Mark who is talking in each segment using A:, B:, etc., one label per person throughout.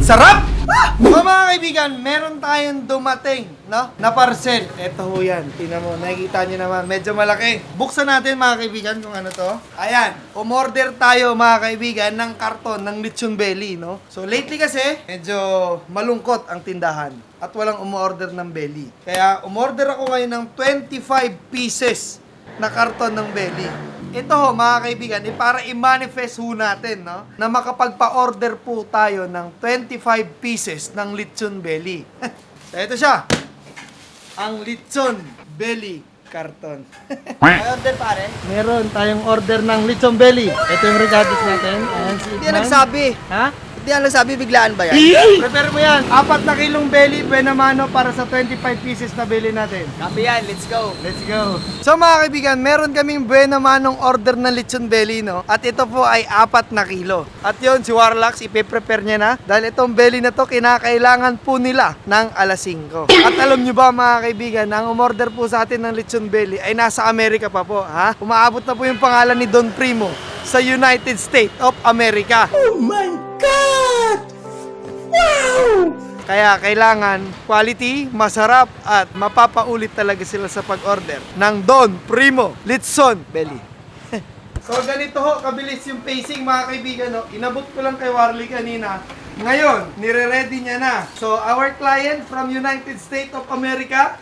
A: Sarap! So mga kaibigan, meron tayong dumating, no? Na parcel. Ito ho yan. Tingnan mo, nakikita nyo naman. Medyo malaki. Buksan natin mga kaibigan kung ano to. Ayan. Umorder tayo mga kaibigan ng karton ng lechon belly, no? So lately kasi, medyo malungkot ang tindahan. At walang umorder ng belly. Kaya umorder ako ngayon ng 25 pieces na karton ng belly. Ito ho mga kaibigan, para i-manifest ho natin, no? Na makapagpa-order po tayo ng 25 pieces ng lechon belly. So ito siya. Ang lechon belly karton.
B: May order pare?
A: Meron tayong order ng lechon belly. Ito yung regatas natin. Ayan, si
B: Hindi
A: Ikman.
B: yan nagsabi.
A: Ha?
B: Hindi yan nagsabi, biglaan ba yan?
A: Prepare mo yan. 4 na kilong belly, buena mano para sa 25 pieces na belly natin.
B: Copy yan, let's go.
A: Let's go. So mga kaibigan, meron kaming buena manong order ng lechon belly, no? At ito po ay 4 na kilo. At yun, si Warlax, ipe-prepare niya na. Dahil itong belly na to, kinakailangan po nila ng alas 5. At alam nyo ba mga kaibigan, ang umorder po sa atin ng lechon belly ay nasa Amerika pa po, ha? Umaabot na po yung pangalan ni Don Primo sa United States of America. Oh my God! Wow! Kaya kailangan quality, masarap at mapapaulit talaga sila sa pag-order ng Don Primo Lechon Belly. So ganito ho, kabilis yung pacing mga kaibigan. No? Inabot ko lang kay Warley kanina. Ngayon, nire-ready niya na. So our client from United States of America,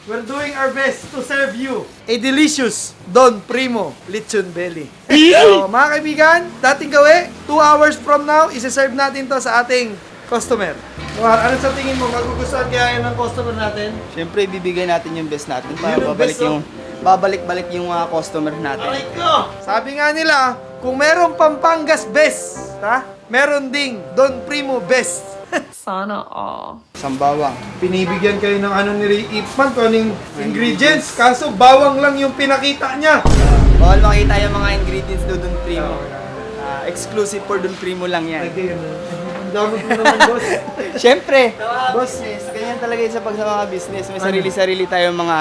A: we're doing our best to serve you a delicious Don Primo Lechon Belly. So mga kaibigan, dating gawi, 2 hours from now, isi-serve natin to sa ating customer. War, ano sa tingin mo, magugustuhan kaya yan ng customer natin?
B: Siyempre, bibigay natin yung best natin para
A: Yun ang best,
B: babalik-balik yung mga customer natin.
A: Aray ko! Sabi nga nila, kung meron Pampangas best, ha? Meron ding Don Primo best.
C: Sana all.
B: Sambawang.
A: Pinibigyan kayo ng ano ni Ray Ipman, kung anong ingredients, kaso bawang lang yung pinakita niya.
B: Bawal makita yung mga ingredients do Don Primo. Exclusive for Don Primo lang yan.
A: Lagi yun. Ang damot mo naman, boss.
B: Siyempre, business, ganyan talaga yun sa mga business. May sarili-sarili tayong mga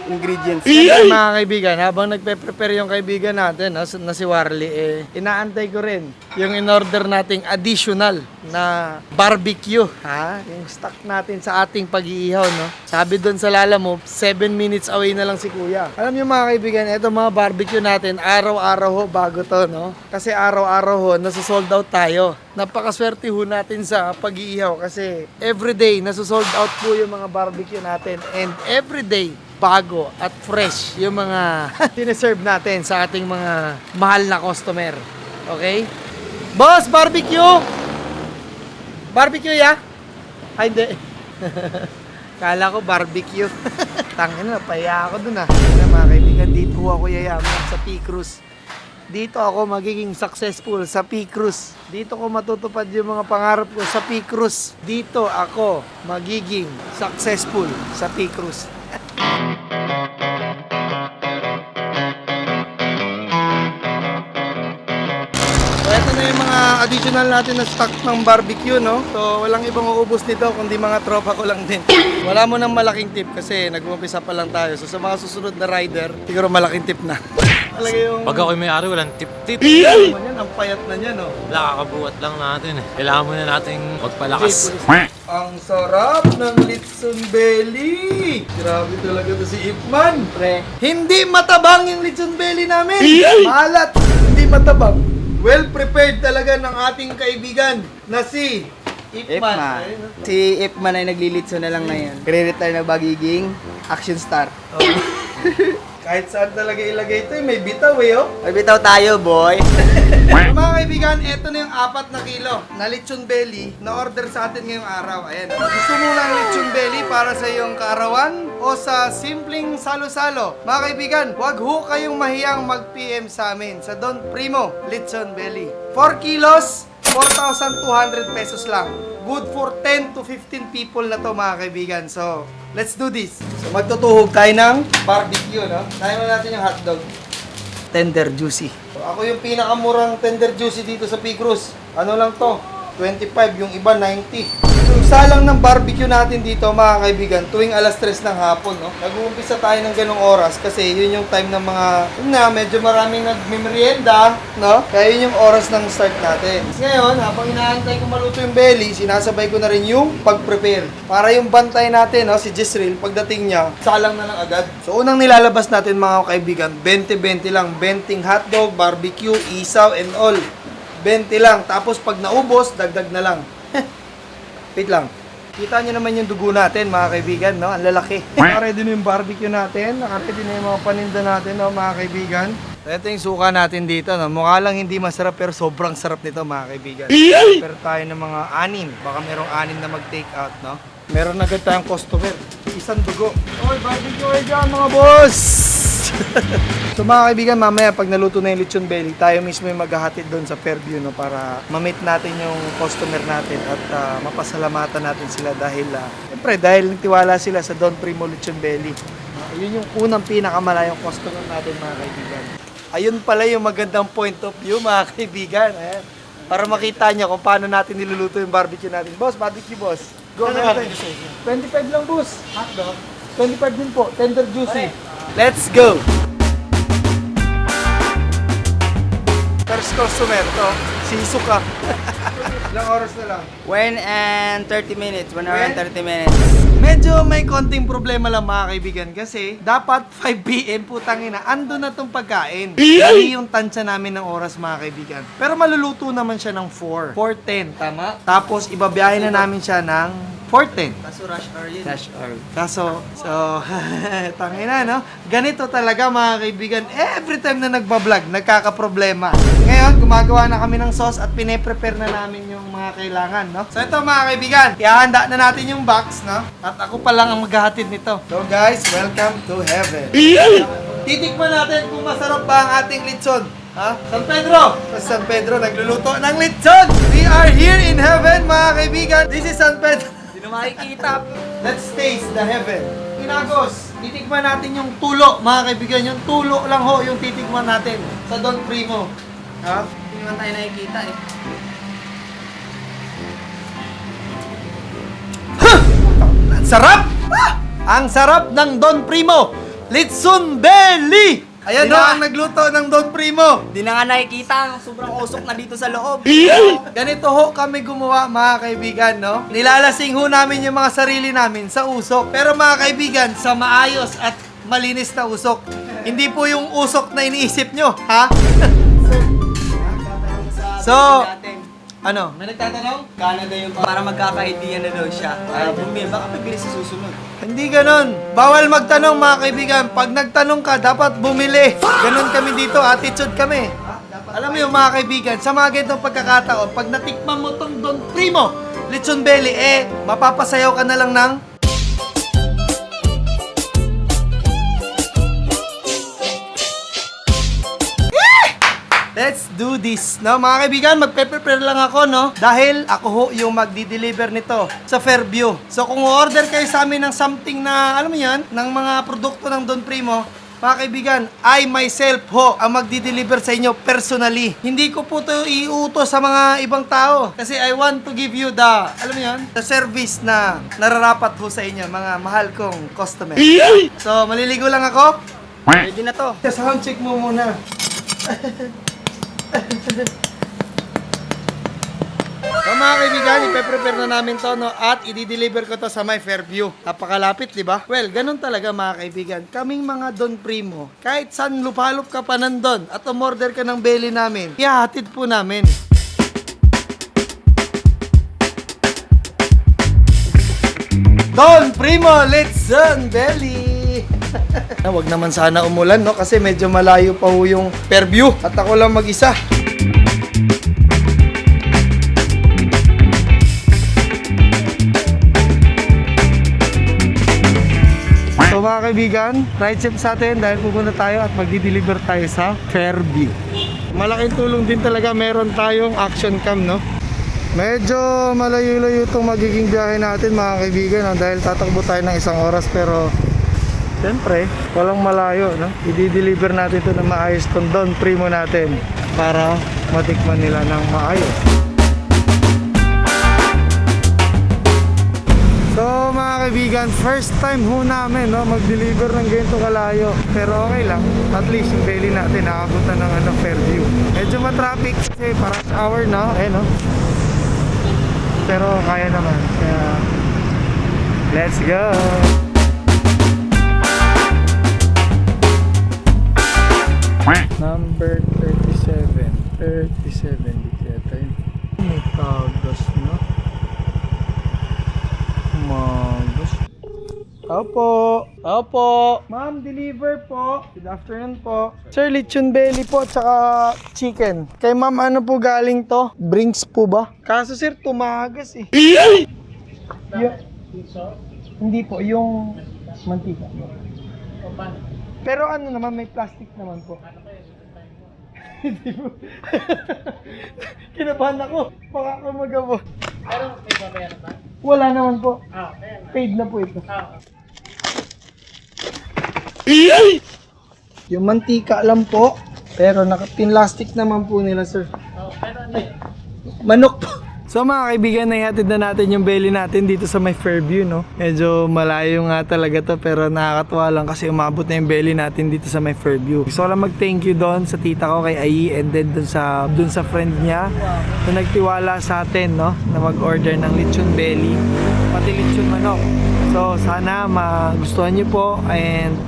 B: ingredients.
A: Siyempre mga kaibigan, habang nagpe-prepare yung kaibigan natin, na si Warley, inaantay ko rin yung in-order nating additional na barbecue. Ha? Yung stock natin sa ating pag-iihaw, no? Sabi doon sa Lala mo, 7 minutes away na lang si Kuya. Alam niyo mga kaibigan, ito mga barbecue natin, araw-araw ho bago to, no? Kasi araw-araw ho, nasa-sold out tayo. Napakaswerte ho natin sa pag-iihaw kasi everyday nasa-sold out po yung mga barbecue natin and everyday bago at fresh yung mga sineserve natin sa ating mga mahal na customer. Okay? Boss, barbecue! Barbecue, ya? Ay, hindi. Kala ko barbecue. Tangin na, pahiya ako dun ah. Mga kaibigan, dito ako yayaman sa P-Cruise. Dito ako magiging successful sa P-Cruise. Dito ko matutupad yung mga pangarap ko sa P-Cruise. Dito ako magiging successful sa P-Cruise. So, ito na yung mga additional natin na stock ng barbecue, no? So, walang ibang uubos nito, kundi mga tropa ko lang din. Wala mo ng malaking tip kasi nag-umpisa pa lang tayo. So, sa mga susunod na rider, siguro malaking tip na. Talaga yung...
D: Pag ako'y may-ari, walang tip-tip.
A: Ano man yan, ang payat na niya, no?
D: Nakakabuhat lang natin eh. Kailangan muna nating magpalakas.
A: Ang sarap ng lechon belly! Grabe talaga to si Ipman.
B: Pre,
A: Hindi matabang yung lechon belly namin. Malat, hindi matabang. Well prepared talaga ng ating kaibigan na si Ipman.
B: Ipman.
A: Ayun, no?
B: Si Ipman ay naglilitso na lang ngayon. Kre-retire na magiging action star.
A: Kahit saan talaga ilagay ito, may bitaw oh.
B: May bitaw tayo, boy.
A: So, mga kaibigan, eto na yung 4 na kilo na lechon belly na order sa atin ngayong araw. Ayan. Gusto mo ng lechon belly para sa iyong kaarawan o sa simpleng salo-salo? Mga kaibigan, wag ho kayong mahiyang mag-PM sa amin sa Don Primo Lechon Belly. 4 kilos, 4,200 pesos lang. Good for 10 to 15 people na to mga kaibigan. So, let's do this. So, magtutuhog tayo ng barbecue, no? Tayo natin yung hotdog. Tender juicy. So, ako yung pinakamurang tender juicy dito sa P-Cruise. Ano lang to? 25, yung iba 90. Yung salang ng barbecue natin dito mga kaibigan, tuwing alas 3 ng hapon, no? Nag-uumpisa tayo ng ganong oras kasi yun yung time ng mga, medyo maraming nagmimerienda, no? Kaya yun yung oras ng start natin. Ngayon, habang inaantay ko maluto yung belly, sinasabay ko na rin yung pag-prepare. Para yung bantay natin, no, si Jezreel, pagdating niya, salang na lang agad. So, unang nilalabas natin mga kaibigan, 20-20 lang. 20 hotdog, barbecue, isaw, and all. 20 lang. Tapos, pag naubos, dagdag na lang. Wait lang. Kita nyo naman yung dugo natin, mga kaibigan, no? Ang lalaki. Nakaready na yung barbecue natin. Nakaready na yung mga paninda natin, no, mga kaibigan. Ito yung suka natin dito, no? Mukha lang hindi masarap, pero sobrang sarap nito, mga kaibigan. Pero tayo ng mga 6. Baka merong 6 na mag-take out, no? Meron agad tayong customer. Isang dugo. Oy, barbecue kayo dyan, mga boss! So mga kaibigan, mamaya pag naluto na yung lechon belly, tayo mismo yung maghahatid doon sa Fairview, no, para ma-meet natin yung customer natin at mapasalamatan natin sila dahil siyempre dahil nagtiwala sila sa Don Primo Lechon Belly. Yun yung unang pinakamalayong customer natin, mga kaibigan. Ayun pala yung magandang point of view, mga kaibigan. Ayan. Para makita nyo kung paano natin niluluto yung barbecue natin. Boss, barbecue boss. Go natin. 25 lang, boss. Hotdog. 25 din po. Tender juicy. Let's go! First customer to, si Suka. Ilang oras na lang?
B: 1 and 30 minutes. 1 hour and 30 minutes.
A: Medyo may konting problema lang mga kaibigan kasi dapat 5 PM putang ina, ando na tong pagkain. Dali yung tansya namin ng oras mga kaibigan. Pero maluluto naman siya ng 4. 4:10, tama? Tapos ibabiyahe na namin siya ng 4:10.
B: Kaso rush hour yun.
A: Rush hour. Kaso, tangina, no? Ganito talaga mga kaibigan. Every time na nagbablog, nagkakaproblema. Ngayon, gumagawa na kami ng sauce at pine-prepare na namin yung mga kailangan, no? So ito mga kaibigan, ihahanda na natin yung box, no? At ako pa lang ang maghahatid nito. So guys, welcome to heaven. Titikman natin kung masarap ba ang ating lechon. Ha? San Pedro! Sa San Pedro, nagluluto ng lechon! We are here in heaven, mga kaibigan. This is San Pedro.
B: Hindi na makikita.
A: Let's taste the heaven. Pinagos, titikman natin yung tulo, mga kaibigan. Yung tulo lang ho, yung titikman natin sa Don Primo. Ha?
B: Hindi naman tayo nakikita eh.
A: Ang sarap! Ah! Ang sarap ng Don Primo! Lechon Belly! Ayan ho ang nagluto ng Don Primo.
B: Hindi na nga nakikita. Sobrang usok na dito sa loob.
A: Ganito ho kami gumawa, mga kaibigan, no? Nilalasing ho namin yung mga sarili namin sa usok. Pero mga kaibigan, sa maayos at malinis na usok. Hindi po yung usok na iniisip nyo, ha? So, ano? May nagtatanong?
B: Canada yung para magkaka-idea na daw siya. Baka mabilis sa susunod.
A: Hindi ganon. Bawal magtanong, mga kaibigan. Pag nagtanong ka, dapat bumili. Ganon kami dito, attitude kami. Alam mo yung mga kaibigan, sa mga ganitong pagkakataon, pag natikman mo tong Don Primo Lechon Belly, mapapasayaw ka na lang ng let's do this. No, mga kaibigan, magpe-prepare lang ako, no? Dahil ako ho yung magdi-deliver nito sa Fairview. So, kung order kayo sa amin ng something na, alam mo yan, ng mga produkto ng Don Primo, mga kaibigan, I myself ho ang magdi-deliver sa inyo personally. Hindi ko po ito iutos sa mga ibang tao. Kasi I want to give you the, alam mo yan, the service na nararapat ho sa inyo, mga mahal kong customer. So, maliligo lang ako.
B: Ready na to.
A: Sound check mo muna. So mga kaibigan, ipe-prepare na namin to, no? At i-deliver ko to sa my Fairview. Napakalapit, di ba? Well, ganun talaga mga kaibigan. Kaming mga Don Primo, kahit saan lupalop ka pa nandun at umorder ka ng belly namin, ihahatid po namin. Don Primo Lechon Belly! Wag naman sana umulan, no? Kasi medyo malayo pa ho yung Fairview at ako lang mag-isa. So mga kaibigan, ride trip sa atin dahil pupunta tayo at magdi-deliver tayo sa Fairview. Malaking tulong din talaga meron tayong action cam, no? Medyo malayo-layo itong magiging biyahe natin mga kaibigan, no? Dahil tatakbo tayo ng 1 oras pero siyempre, walang malayo, no? I-deliver natin ito na maayos tong Don Primo natin para matikman nila ng maayos. kaibigan, first time ho namin no, mag-deliver ng ganito kalayo. Pero okay lang, at least yung belly natin nakabutan ng Fairview. Medyo matraffic kasi parang hour na, no? Pero kaya naman, kaya let's go! Number 37 dito yata yun. May tagas na. Magas. Opo. Ma'am, deliver po. Good afternoon po. Sir, lechon belly po tsaka chicken. Kay ma'am, ano po galing to? Brinks po ba? Kaso sir, tumagas eh. Hindi po, yung mantika. Pero ano naman, may plastic naman po. Hindi po. Kinabahan ako. Baka ako magabo.
E: Pero may babayaran ba?
A: Wala naman po. Paid na po ito. Yung mantika lang po. Pero pinlastic naman po nila, sir.
E: Pero ano yun?
A: Manok po. So mga kaibigan, naihatid na natin yung belly natin dito sa may Fairview, no? Medyo malayo nga talaga to, pero nakakatuwa lang kasi umabot na yung belly natin dito sa may Fairview. Gusto ko lang mag-thank you doon sa tita ko kay Ai, and then doon sa friend niya na nagtiwala sa atin, no? Na mag-order ng lechon belly, pati lechon manok. So sana magustuhan niyo po,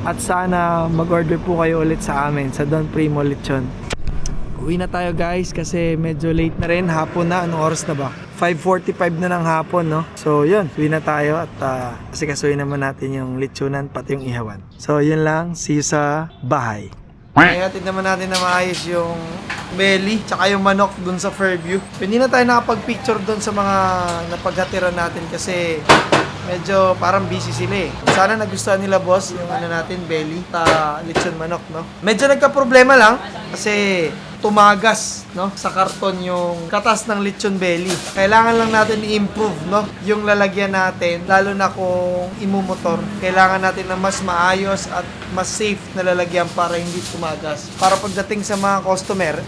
A: at sana mag-order po kayo ulit sa amin sa Don Primo Lechon. Uwi na tayo guys kasi medyo late na rin, hapon na. Anong oras na ba? 5:45 na ng hapon, no? So yun, uwi na tayo at kasi kasuhin naman natin yung lechonan pati yung ihawan. So yun lang, see you sa bahay. Ihatid naman natin na maayos yung belly tsaka yung manok dun sa Fairview. Hindi na tayo nakapag-picture dun sa mga napaghatiran natin kasi medyo parang busy sila eh. Sana nagustuhan nila boss yung natin belly lechon manok, no? Medyo nagka-problema lang kasi tumagas, no, sa karton yung katas ng lechon belly. Kailangan lang natin i-improve, no, yung lalagyan natin, lalo na kung imumotor. Kailangan natin na mas maayos at mas safe na lalagyan para hindi tumagas. Para pagdating sa mga customer,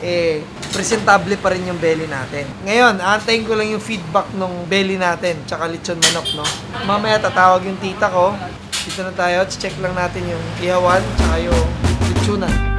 A: presentable pa rin yung belly natin. Ngayon, aantayin ko lang yung feedback ng belly natin, tsaka lechon manok, no. Mamaya tatawag yung tita ko. Dito na tayo, check lang natin yung ihawan, tsaka yung lechonan.